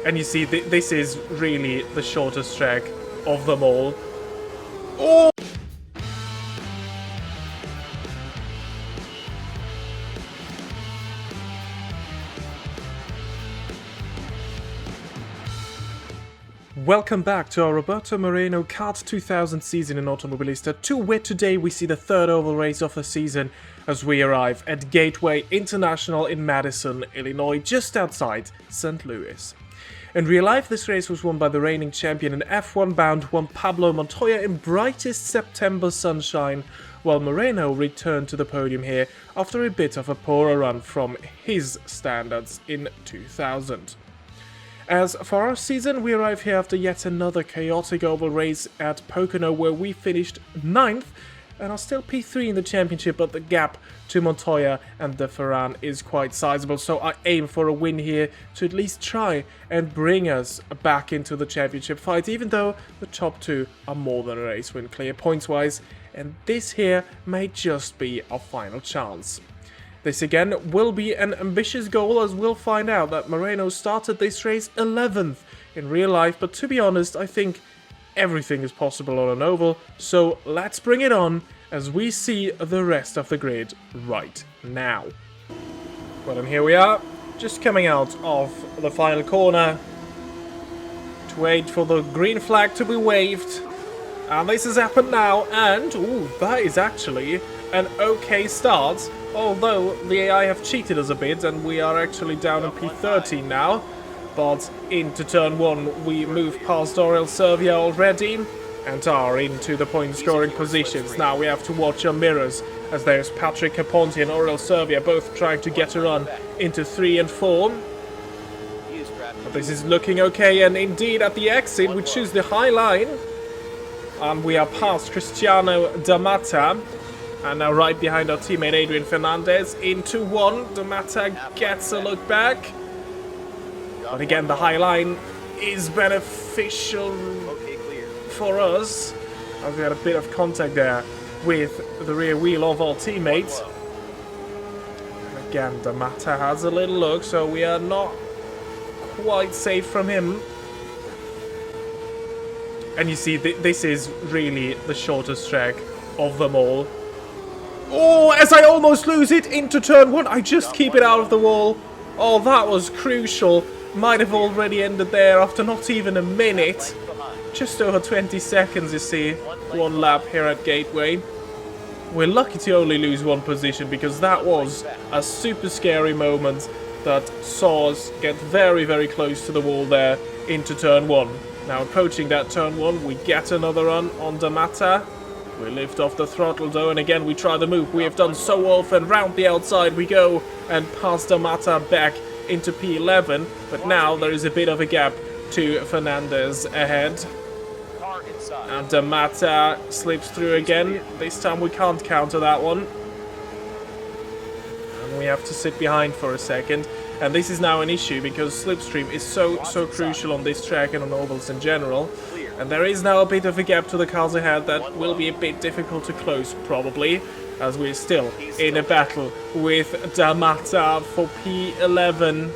And you see, this is really the shortest track of them all. Oh! Welcome back to our Roberto Moreno Kart 2000 season in Automobilista 2, where today we see the third oval race of the season as we arrive at Gateway International in Madison, Illinois, just outside St. Louis. In real life, this race was won by the reigning champion and F1-bound Juan Pablo Montoya in brightest September sunshine, while Moreno returned to the podium here after a bit of a poorer run from his standards in 2000. As for our season, we arrive here after yet another chaotic oval race at Pocono, where we finished 9th and are still P3 in the championship, but the gap to Montoya and De Ferran is quite sizable, so I aim for a win here to at least try and bring us back into the championship fight, even though the top two are more than a race win clear points-wise, and this here may just be our final chance. This again will be an ambitious goal, as we'll find out that Moreno started this race 11th in real life, but to be honest, I think everything is possible on an oval, so let's bring it on as we see the rest of the grid right now. Well, and here we are, just coming out of the final corner to wait for the green flag to be waved, and this has happened now, and ooh, that is actually an okay start, although the AI have cheated us a bit and we are actually down in P13 now. But into turn 1 we move past Aurel Servia already and are into the point scoring positions. Now we have to watch our mirrors, as there's Patrick Caponti and Aurel Servia both trying to get a run into 3 and 4. But this is looking okay, and indeed at the exit we choose the high line. And we are past Cristiano D'Amata. And now right behind our teammate Adrian Fernandez into 1. D'Amata gets a look back. But again, the high line is beneficial for us, as we had a bit of contact there with the rear wheel of our teammate. And again, D'Amata has a little look, so we are not quite safe from him. And you see, this is really the shortest track of them all. Oh, as I almost lose it into turn 1, I just keep it out of the wall. Oh, that was crucial. Might have already ended there after not even a minute. Just over 20 seconds, you see. One lap here at Gateway. We're lucky to only lose one position, because that was a super scary moment that saw us get very, very close to the wall there into turn 1. Now approaching that turn 1, we get another run on D'Amata. We lift off the throttle though, and again we try the move we have done so often. Round the outside we go and pass D'Amata back into P11, but now there is a bit of a gap to Fernandez ahead. And D'Amata slips through again. This time we can't counter that one. And we have to sit behind for a second. And this is now an issue, because slipstream is so crucial on this track and on ovals in general. And there is now a bit of a gap to the cars ahead that will be a bit difficult to close, probably, as we're still in a battle with D'Amata for P11.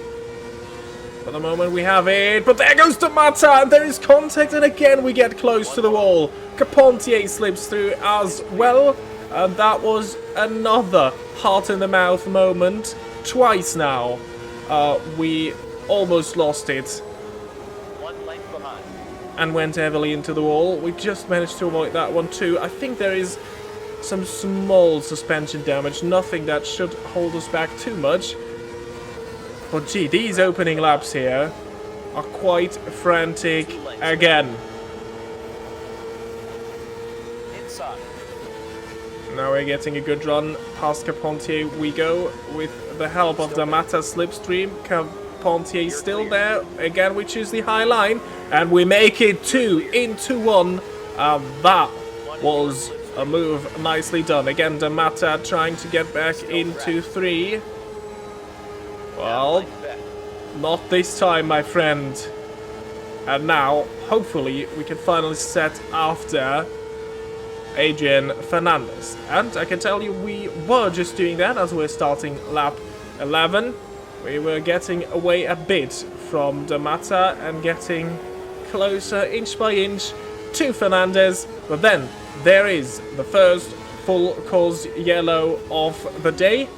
For the moment we have it, but there goes D'Amata, and there is contact, and again we get close to the wall. Capontier slips through as well, and that was another heart-in-the-mouth moment. Twice now we almost lost it and went heavily into the wall. We just managed to avoid that one too. I think there is some small suspension damage, nothing that should hold us back too much. But gee, these opening laps here are quite frantic again. Now we're getting a good run past Capontier. We go with the help of D'Amata's slipstream. Capontier still there. Again, we choose the high line, and we make it 2 into 1. That was a move nicely done. Again, D'Amata trying to get back into 3. Well, not this time, my friend. And now, hopefully, we can finally set after Adrian Fernandez. And I can tell you, we were just doing that as we're starting lap 11. We were getting away a bit from Damata and getting closer inch by inch to Fernandez. But then there is the first full cause yellow of the day.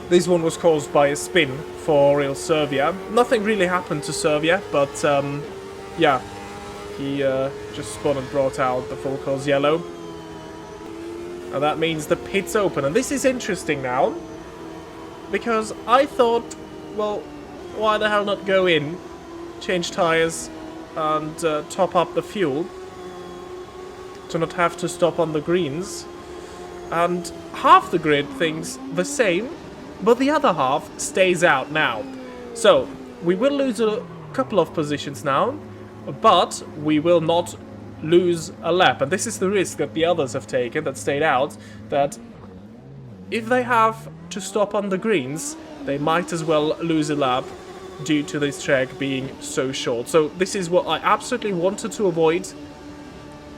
This one was caused by a spin for Real Serbia. Nothing really happened to Serbia, but yeah, he just spun and brought out the full cause yellow. And that means the pit's open. And this is interesting now, because I thought, well, why the hell not go in, change tyres, and top up the fuel to not have to stop on the greens. And half the grid thinks the same, but the other half stays out now. So we will lose a couple of positions now, but we will not lose a lap. And this is the risk that the others have taken that stayed out, that if they have to stop on the greens, they might as well lose a lap due to this track being so short. So this is what I absolutely wanted to avoid,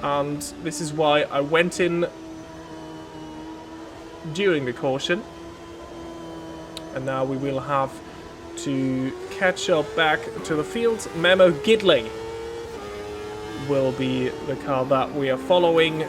and this is why I went in during the caution. And now we will have to catch up back to the field. Memo Gidley will be the car that we are following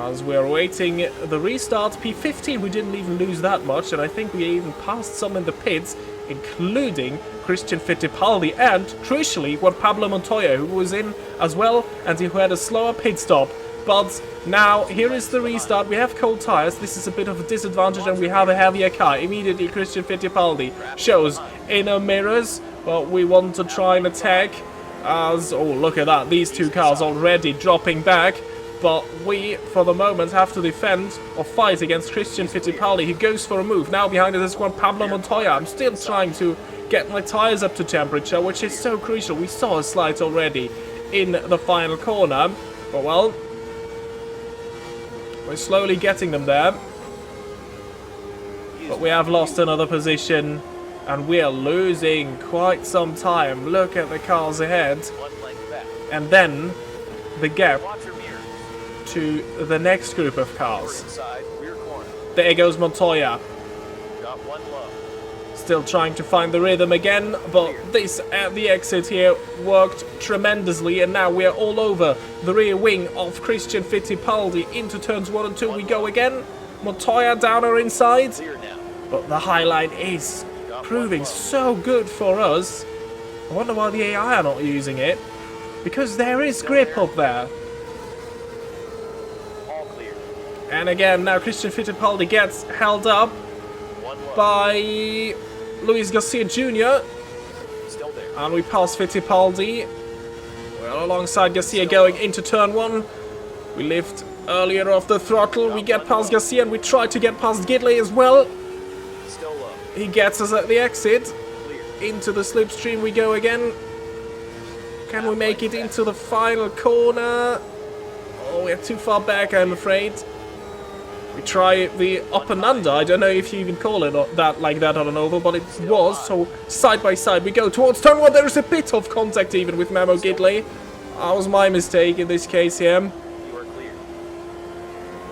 as we are waiting the restart. P15, we didn't even lose that much, and I think we even passed some in the pits, including Christian Fittipaldi and, crucially, Juan Pablo Montoya, who was in as well and who had a slower pit stop. But now, here is the restart. We have cold tyres. This is a bit of a disadvantage, and we have a heavier car. Immediately, Christian Fittipaldi shows inner mirrors. But we want to try and attack as... Oh, look at that. These two cars already dropping back. But we, for the moment, have to defend or fight against Christian Fittipaldi. He goes for a move. Now behind us is Juan Pablo Montoya. I'm still trying to get my tyres up to temperature, which is so crucial. We saw a slide already in the final corner. But, well... we're slowly getting them there, but we have lost another position, and we are losing quite some time. Look at the cars ahead, and then the gap to the next group of cars. There goes Montoya. Still trying to find the rhythm again, but this at the exit here worked tremendously, and now we are all over the rear wing of Christian Fittipaldi. Into turns 1 and 2 we go again. Montoya down our inside, but the high line is proving so good for us. I wonder why the AI are not using it, because there is grip up there. And again, now Christian Fittipaldi gets held up by Luis Garcia Jr. And we pass Fittipaldi. Well, alongside Garcia going into turn 1. We lift earlier off the throttle. We get past Garcia and we try to get past Gidley as well. He gets us at the exit. Into the slipstream we go again. Can we make it into the final corner? Oh, we're too far back, I'm afraid. We try the up and under. I don't know if you even call it that like that on an oval, but it was. So side by side we go towards turn 1. There is a bit of contact even with Memo Gidley. That was my mistake in this case here.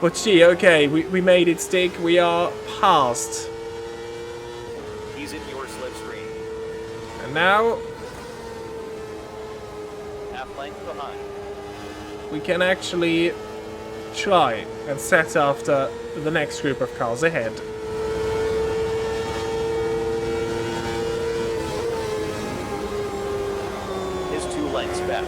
But gee, okay, we made it stick. We are past. He's in your slipstream. And now Half length behind. we can actually try and set after the next group of cars ahead. His 2 lengths back.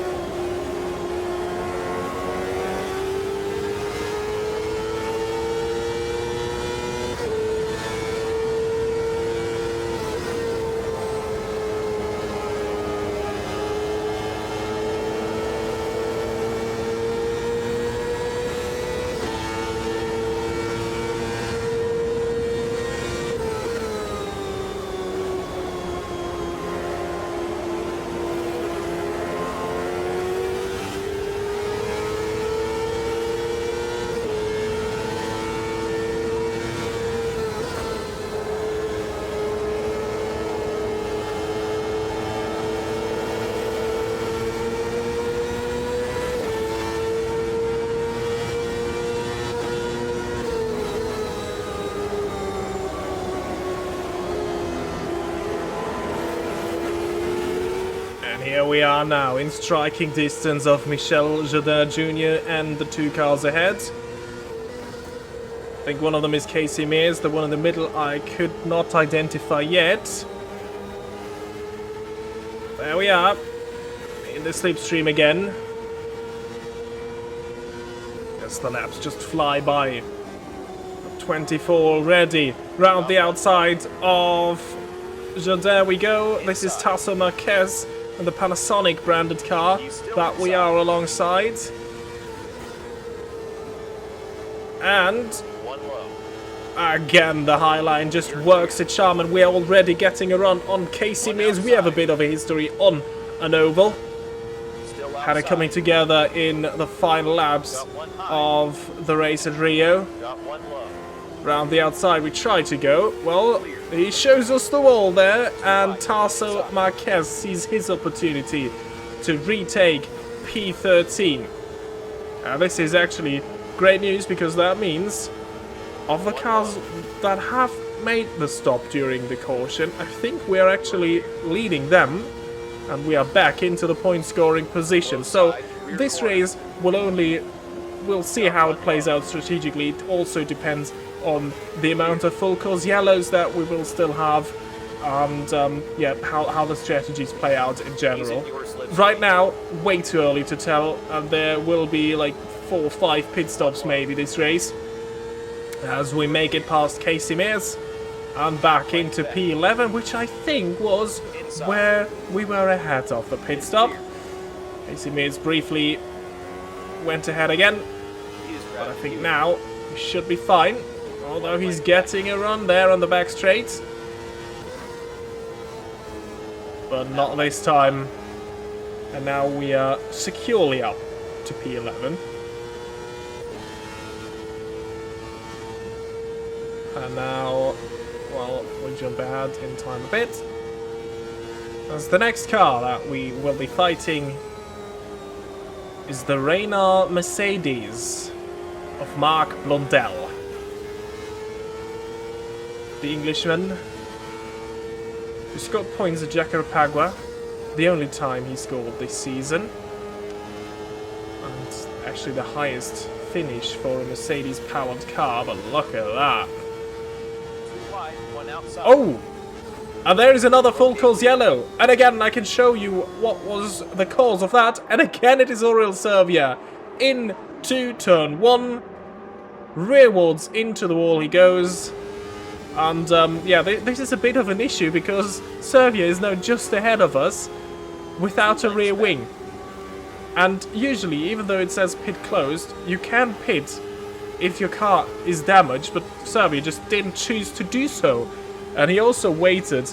here we are now in striking distance of Michel Jourdain Jr. and the two cars ahead. I think one of them is Casey Mears, the one in the middle I could not identify yet. There we are, in the slipstream again. Yes, the laps just fly by. 24 already. Round the outside of Jourdain we go. This is Tasso Marquez and the Panasonic branded car that we are alongside. And again, the high line just works its charm, and we're already getting a run on Casey Mears. We have a bit of a history on an oval. Had it coming together in the final laps of the race at Rio. Round the outside we try to go. Well, he shows us the wall there, and Tasso Marquez sees his opportunity to retake P13. This is actually great news, because that means of the cars that have made the stop during the caution, I think we are actually leading them, and we are back into the point scoring position. So this race we'll see how it plays out strategically. It also depends on the amount of full course yellows that we will still have, and yeah, how the strategies play out in general. Right now, way too early to tell, and there will be like 4 or 5 pit stops maybe this race, as we make it past Casey Mears and back into P11, which I think was where we were ahead of the pit stop. Casey Mears briefly went ahead again, but I think now we should be fine. Although he's getting a run there on the back straight. But not this time. And now we are securely up to P11. And now, well, we'll jump ahead in time a bit. As the next car that we will be fighting is the Renault Mercedes of Marc Blondel. The Englishman who scored points at Jacarapagua, the only time he scored this season, and actually the highest finish for a Mercedes powered car. But look at that. Oh, and there is another full course yellow, and again I can show you what was the cause of that, and again it is Aurel Servia into turn 1, rearwards into the wall he goes. And yeah, this is a bit of an issue, because Servia is now just ahead of us without a rear wing. And usually, even though it says pit closed, you can pit if your car is damaged, but Servia just didn't choose to do so. And he also waited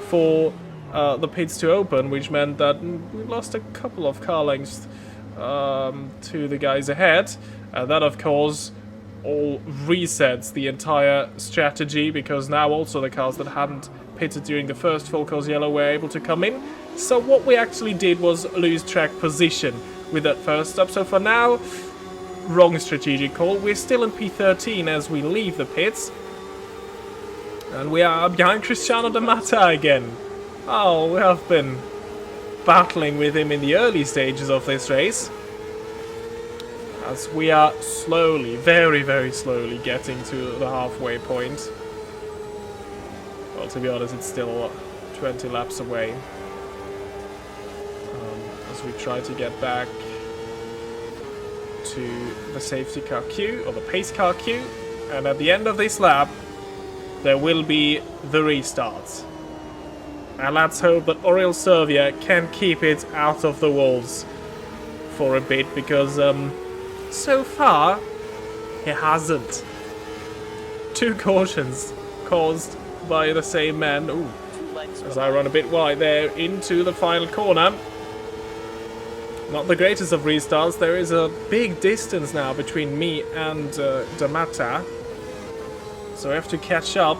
for the pits to open, which meant that we lost a couple of car lengths to the guys ahead. And that, of course, all resets the entire strategy, because now also the cars that hadn't pitted during the first full course yellow were able to come in. So what we actually did was lose track position with that first stop. So for now, wrong strategic call. We're still in P13 as we leave the pits, and we are behind Cristiano De Mata again. Oh, we have been battling with him in the early stages of this race, as we are slowly, very, very slowly getting to the halfway point. Well, to be honest, it's still 20 laps away. As we try to get back to the safety car queue, or the pace car queue. And at the end of this lap, there will be the restart. And let's hope that Aurel Servia can keep it out of the walls for a bit, because so far, he hasn't. 2 cautions caused by the same man. Ooh, as I run a bit wide there into the final corner. Not the greatest of restarts. There is a big distance now between me and De Mata. So I have to catch up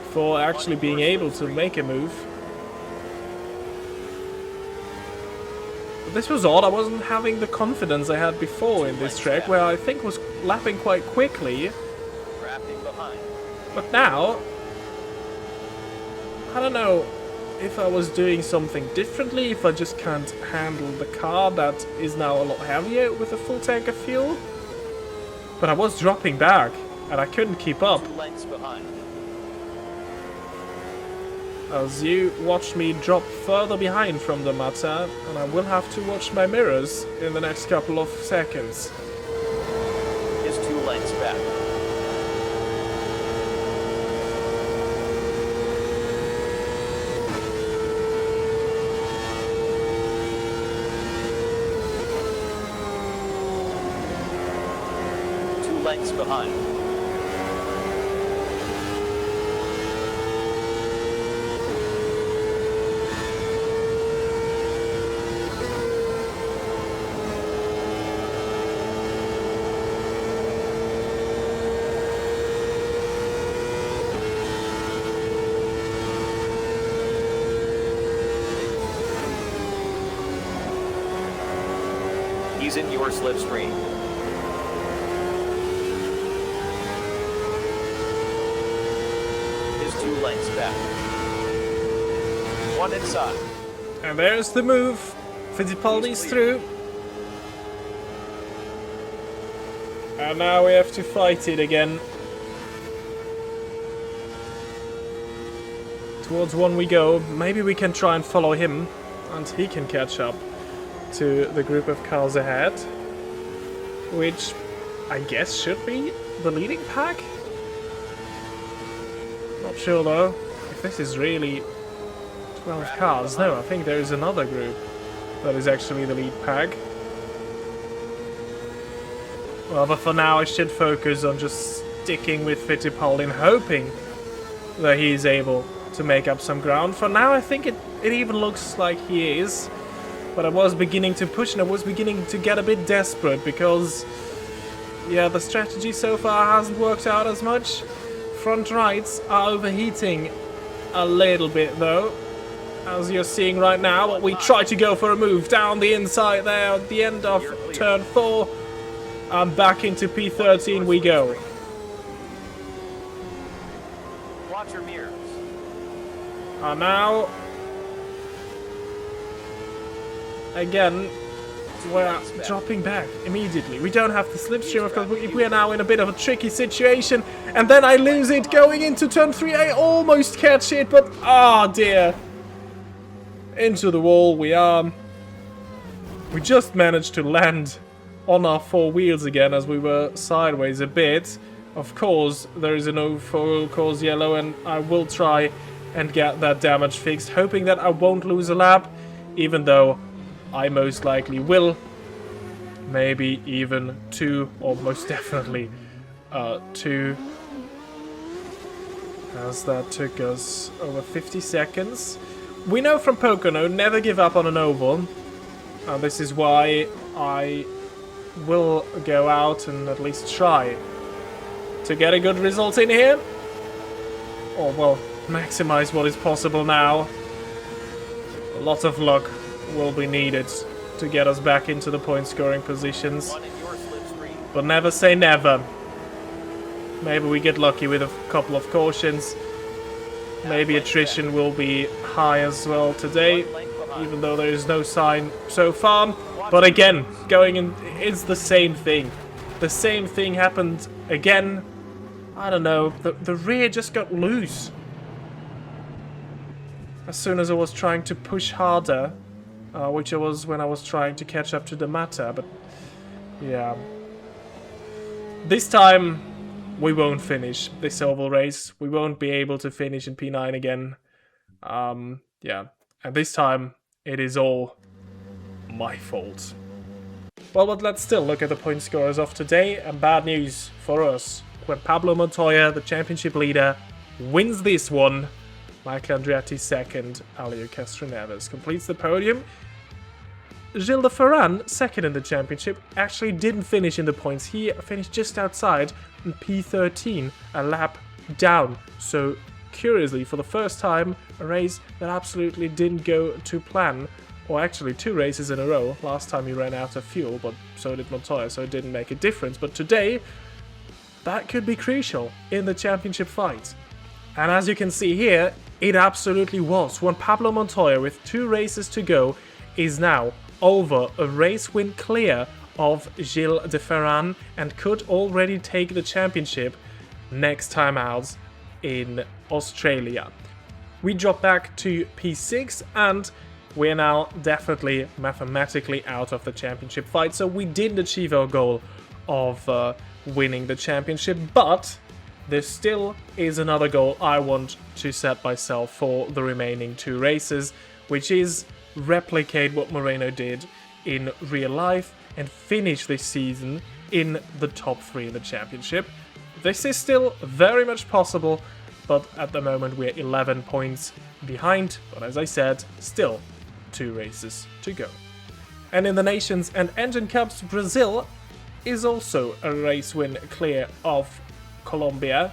for actually being able to make a move. This was odd. I wasn't having the confidence I had before in this track, where I think was lapping quite quickly. But now, I don't know if I was doing something differently, if I just can't handle the car that is now a lot heavier with a full tank of fuel. But I was dropping back, and I couldn't keep up. 2 lengths behind. As you watch me drop further behind from the matter, and I will have to watch my mirrors in the next couple of seconds. Is 2 lengths back. Lengths behind. He's in your slipstream. Is 2 lengths back. 1 inside. And there's the move. Fittipaldi's through. And now we have to fight it again. Towards 1 we go. Maybe we can try and follow him, and he can catch up to the group of cars ahead, which I guess should be the leading pack. Not sure though if this is really 12 cars. No, I think there is another group that is actually the lead pack. Well, but for now I should focus on just sticking with Fittipaldi and hoping that he is able to make up some ground. For now I think it even looks like he is. But I was beginning to push and I was beginning to get a bit desperate because, yeah, the strategy so far hasn't worked out as much. Front rights are overheating a little bit though, as you're seeing right now. But we try to go for a move down the inside there at the end of turn 4. And back into P13 we go. Watch your mirrors. And now, again, we're dropping back immediately. We don't have the slipstream, of course. We are now in a bit of a tricky situation. And then I lose it going into turn 3. I almost catch it, but ah, dear. Into the wall we are. We just managed to land on our 4 wheels again as we were sideways a bit. Of course, there is a no foil cause yellow, and I will try and get that damage fixed, hoping that I won't lose a lap, even though I most likely will. Maybe even 2, or most definitely 2. As that took us over 50 seconds. We know from Pocono, never give up on an oval. This is why I will go out and at least try to get a good result in here. Or, well, maximize what is possible now. A lot of luck will be needed to get us back into the point scoring positions. But never say never. Maybe we get lucky with a couple of cautions. Maybe attrition will be high as well today, even though there is no sign so far. But again, going in, it's the same thing. The same thing happened again. I don't know, the rear just got loose. As soon as I was trying to push harder, which it was when I was trying to catch up to the matter, but yeah. This time, we won't finish this oval race. We won't be able to finish in P9 again. Yeah, and this time, it is all my fault. Well, but let's still look at the point scorers of today, and bad news for us. When Pablo Montoya, the championship leader, wins this one, Michael Andretti second, Alio Castroneves completes the podium. Gilles de Ferran, second in the championship, actually didn't finish in the points. He finished just outside in P13, a lap down. So, curiously, for the first time, a race that absolutely didn't go to plan. Or actually 2 races in a row. Last time he ran out of fuel, but so did Montoya, so it didn't make a difference. But today, that could be crucial in the championship fight. And as you can see here, It absolutely was. Juan Pablo Montoya, with 2 races to go, is now over a race win clear of Gilles de Ferran and could already take the championship next time out in Australia. We drop back to P6 and we're now definitely mathematically out of the championship fight, so we didn't achieve our goal of winning the championship, but there still is another goal I want to set myself for the remaining 2 races, which is replicate what Moreno did in real life and finish this season in the top 3 in the championship. This is still very much possible, but at the moment we're 11 points behind, but as I said, still 2 races to go. And in the Nations and Engine Cups, Brazil is also a race win clear of Colombia,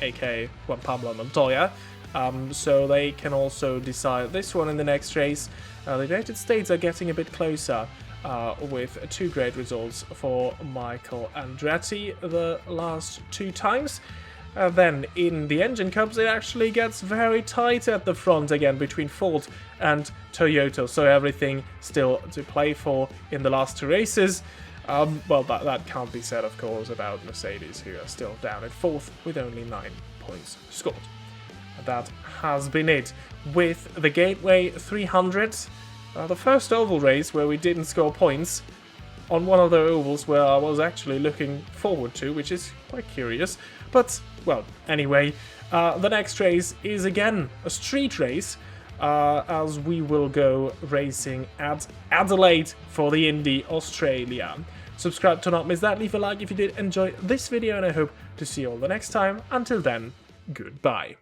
aka Juan Pablo Montoya, so they can also decide this one in the next race. The United States are getting a bit closer with 2 great results for Michael Andretti the last 2 times. Then in the Engine Cups it actually gets very tight at the front again between Ford and Toyota, so everything still to play for in the last 2 races. Well, that can't be said, of course, about Mercedes, who are still down at 4th with only 9 points scored. That has been it with the Gateway 300, the first oval race where we didn't score points, on one of the ovals where I was actually looking forward to, which is quite curious. But, well, anyway, the next race is again a street race, as we will go racing at Adelaide for the Indy Australia. Subscribe to not miss that, leave a like if you did enjoy this video, and I hope to see you all the next time. Until then, goodbye.